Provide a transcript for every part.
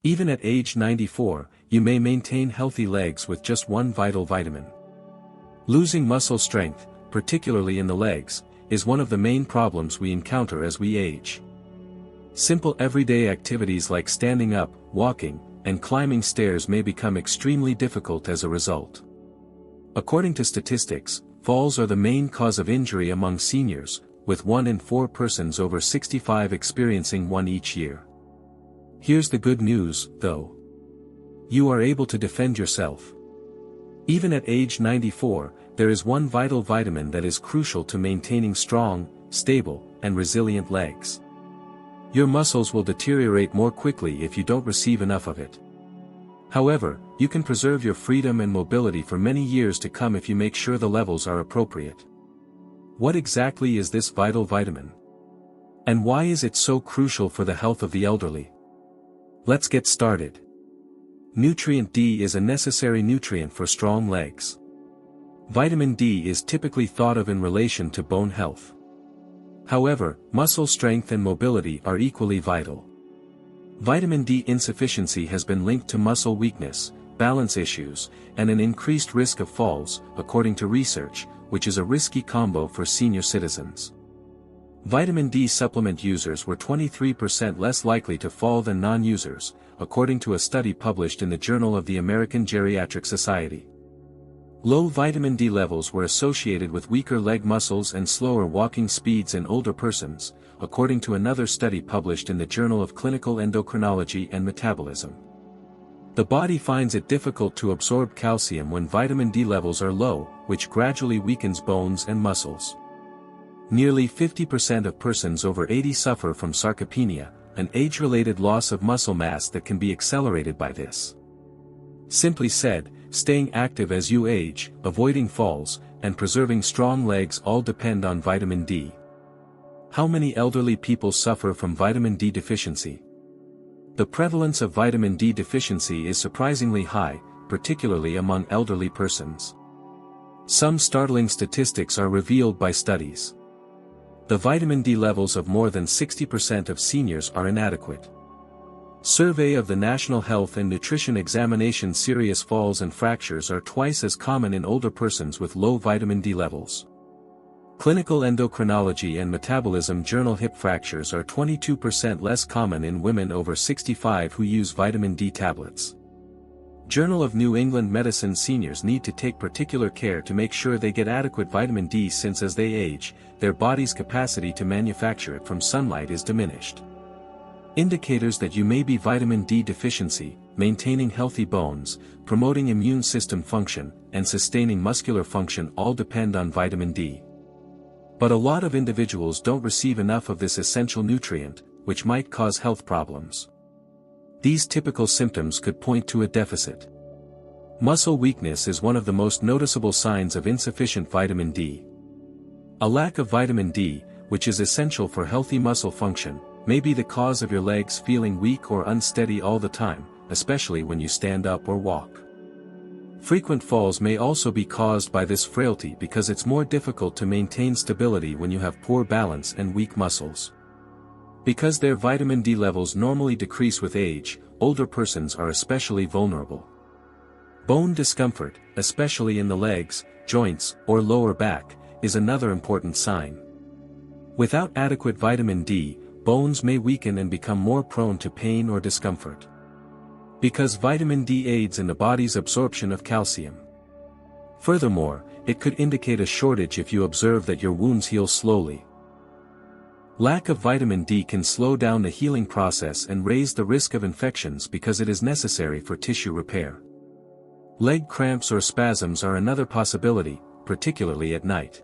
Even at age 94, you may maintain healthy legs with just one vital vitamin. Losing muscle strength, particularly in the legs, is one of the main problems we encounter as we age. Simple everyday activities like standing up, walking, and climbing stairs may become extremely difficult as a result. According to statistics, falls are the main cause of injury among seniors, with 1 in 4 persons over 65 experiencing one each year. Here's the good news, though. You are able to defend yourself. Even at age 94, there is one vital vitamin that is crucial to maintaining strong, stable, and resilient legs. Your muscles will deteriorate more quickly if you don't receive enough of it. However, you can preserve your freedom and mobility for many years to come if you make sure the levels are appropriate. What exactly is this vital vitamin? And why is it so crucial for the health of the elderly? Let's get started. Nutrient D is a necessary nutrient for strong legs. Vitamin D is typically thought of in relation to bone health. However, muscle strength and mobility are equally vital. Vitamin D insufficiency has been linked to muscle weakness, balance issues, and an increased risk of falls, according to research, which is a risky combo for senior citizens. Vitamin D supplement users were 23% less likely to fall than non-users, according to a study published in the Journal of the American Geriatric Society. Low vitamin D levels were associated with weaker leg muscles and slower walking speeds in older persons, according to another study published in the Journal of Clinical Endocrinology and Metabolism. The body finds it difficult to absorb calcium when vitamin D levels are low, which gradually weakens bones and muscles. Nearly 50% of persons over 80 suffer from sarcopenia, an age-related loss of muscle mass that can be accelerated by this. Simply said, staying active as you age, avoiding falls, and preserving strong legs all depend on vitamin D. How many elderly people suffer from vitamin D deficiency? The prevalence of vitamin D deficiency is surprisingly high, particularly among elderly persons. Some startling statistics are revealed by studies. The vitamin D levels of more than 60% of seniors are inadequate. Survey of the National Health and Nutrition Examination. Serious falls and fractures are twice as common in older persons with low vitamin D levels. Clinical Endocrinology and Metabolism Journal. Hip fractures are 22% less common in women over 65 who use vitamin D tablets. Journal of New England Medicine. Seniors need to take particular care to make sure they get adequate vitamin D since as they age, their body's capacity to manufacture it from sunlight is diminished. Indicators that you may be vitamin D deficiency: maintaining healthy bones, promoting immune system function, and sustaining muscular function all depend on vitamin D. But a lot of individuals don't receive enough of this essential nutrient, which might cause health problems. These typical symptoms could point to a deficit. Muscle weakness is one of the most noticeable signs of insufficient vitamin D. A lack of vitamin D, which is essential for healthy muscle function, may be the cause of your legs feeling weak or unsteady all the time, especially when you stand up or walk. Frequent falls may also be caused by this frailty because it's more difficult to maintain stability when you have poor balance and weak muscles. Because their vitamin D levels normally decrease with age, older persons are especially vulnerable. Bone discomfort, especially in the legs, joints, or lower back, is another important sign. Without adequate vitamin D, bones may weaken and become more prone to pain or discomfort. Because vitamin D aids in the body's absorption of calcium. Furthermore, it could indicate a shortage if you observe that your wounds heal slowly. Lack of vitamin D can slow down the healing process and raise the risk of infections because it is necessary for tissue repair. Leg cramps or spasms are another possibility, particularly at night.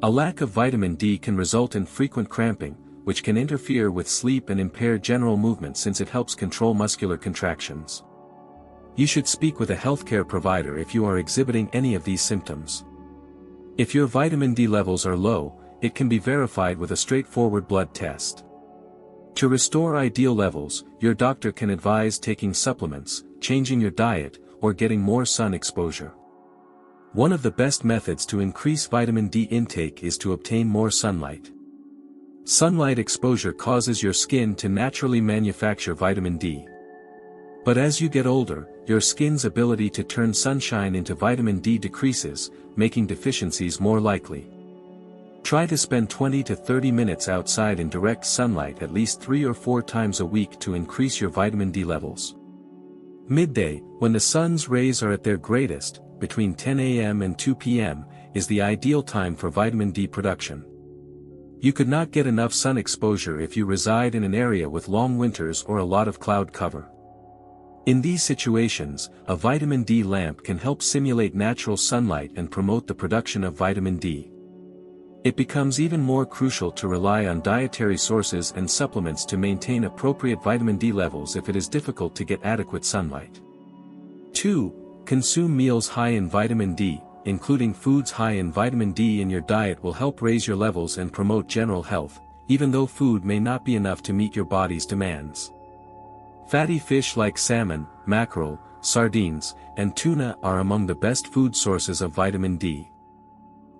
A lack of vitamin D can result in frequent cramping, which can interfere with sleep and impair general movement since it helps control muscular contractions. You should speak with a healthcare provider if you are exhibiting any of these symptoms. If your vitamin D levels are low, it can be verified with a straightforward blood test. To restore ideal levels, your doctor can advise taking supplements, changing your diet, or getting more sun exposure. One of the best methods to increase vitamin D intake is to obtain more sunlight. Sunlight exposure causes your skin to naturally manufacture vitamin D. But as you get older, your skin's ability to turn sunshine into vitamin D decreases, making deficiencies more likely. Try to spend 20 to 30 minutes outside in direct sunlight at least 3 or 4 times a week to increase your vitamin D levels. Midday, when the sun's rays are at their greatest, between 10 a.m. and 2 p.m., is the ideal time for vitamin D production. You could not get enough sun exposure if you reside in an area with long winters or a lot of cloud cover. In these situations, a vitamin D lamp can help simulate natural sunlight and promote the production of vitamin D. It becomes even more crucial to rely on dietary sources and supplements to maintain appropriate vitamin D levels if it is difficult to get adequate sunlight. 2. Consume meals high in vitamin D. Including foods high in vitamin D in your diet will help raise your levels and promote general health, even though food may not be enough to meet your body's demands. Fatty fish like salmon, mackerel, sardines, and tuna are among the best food sources of vitamin D.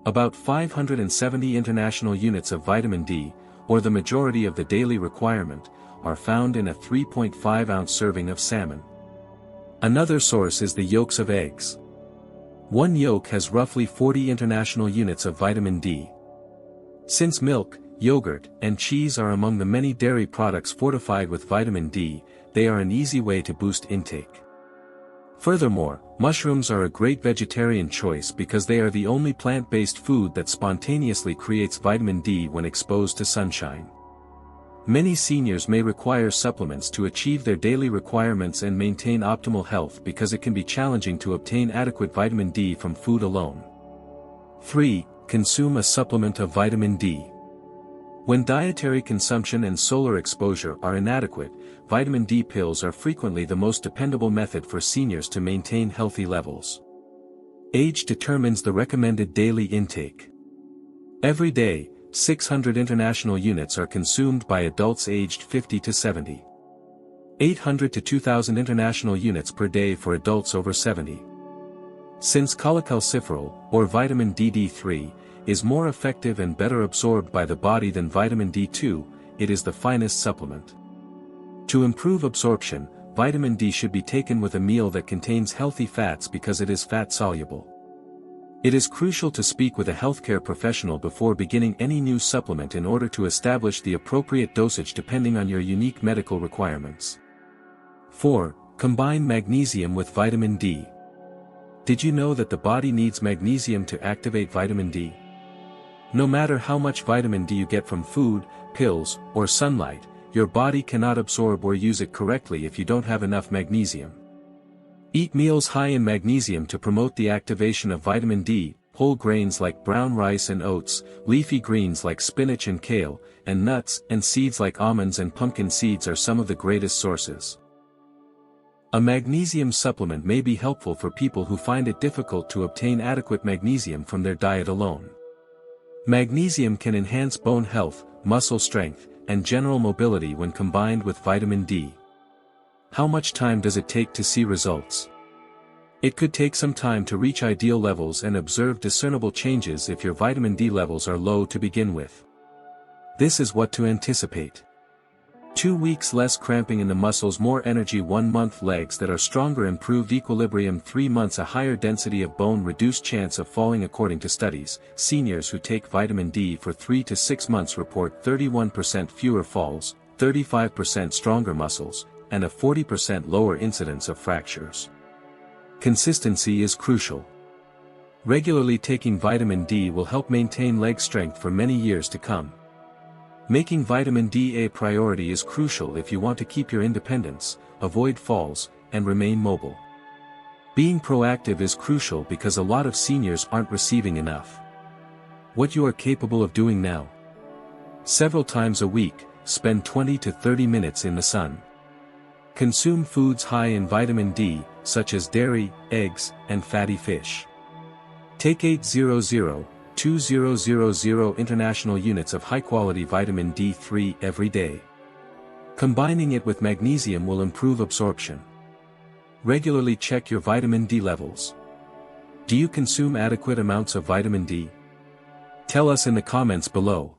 About 570 international units of vitamin D, or the majority of the daily requirement, are found in a 3.5-ounce serving of salmon. Another source is the yolks of eggs. One yolk has roughly 40 international units of vitamin D. Since milk, yogurt, and cheese are among the many dairy products fortified with vitamin D, they are an easy way to boost intake. Furthermore, mushrooms are a great vegetarian choice because they are the only plant-based food that spontaneously creates vitamin D when exposed to sunshine. Many seniors may require supplements to achieve their daily requirements and maintain optimal health because it can be challenging to obtain adequate vitamin D from food alone. 3. Consume a supplement of vitamin D. When dietary consumption and solar exposure are inadequate, vitamin D pills are frequently the most dependable method for seniors to maintain healthy levels. Age determines the recommended daily intake. Every day, 600 international units are consumed by adults aged 50 to 70. 800 to 2,000 international units per day for adults over 70. Since cholecalciferol, or vitamin DD3, is more effective and better absorbed by the body than vitamin D2, it is the finest supplement. To improve absorption, vitamin D should be taken with a meal that contains healthy fats because it is fat-soluble. It is crucial to speak with a healthcare professional before beginning any new supplement in order to establish the appropriate dosage depending on your unique medical requirements. 4. Combine magnesium with vitamin D. Did you know that the body needs magnesium to activate vitamin D? No matter how much vitamin D you get from food, pills, or sunlight, your body cannot absorb or use it correctly if you don't have enough magnesium. Eat meals high in magnesium to promote the activation of vitamin D. Whole grains like brown rice and oats, leafy greens like spinach and kale, and nuts and seeds like almonds and pumpkin seeds are some of the greatest sources. A magnesium supplement may be helpful for people who find it difficult to obtain adequate magnesium from their diet alone. Magnesium can enhance bone health, muscle strength, and general mobility when combined with vitamin D. How much time does it take to see results? It could take some time to reach ideal levels and observe discernible changes if your vitamin D levels are low to begin with. This is what to anticipate. 2 weeks less cramping in the muscles, more energy. 1 month legs that are stronger, improved equilibrium. 3 months a higher density of bone, reduced chance of falling. According to studies, seniors who take vitamin D for 3 to 6 months report 31% fewer falls, 35% stronger muscles, and a 40% lower incidence of fractures. Consistency is crucial. Regularly taking vitamin D will help maintain leg strength for many years to come. Making vitamin D a priority is crucial if you want to keep your independence, avoid falls, and remain mobile. Being proactive is crucial because a lot of seniors aren't receiving enough. What you are capable of doing now. Several times a week, spend 20 to 30 minutes in the sun. Consume foods high in vitamin D, such as dairy, eggs, and fatty fish. Take 800-2000 international units of high-quality vitamin D3 every day. Combining it with magnesium will improve absorption. Regularly check your vitamin D levels. Do you consume adequate amounts of vitamin D? Tell us in the comments below.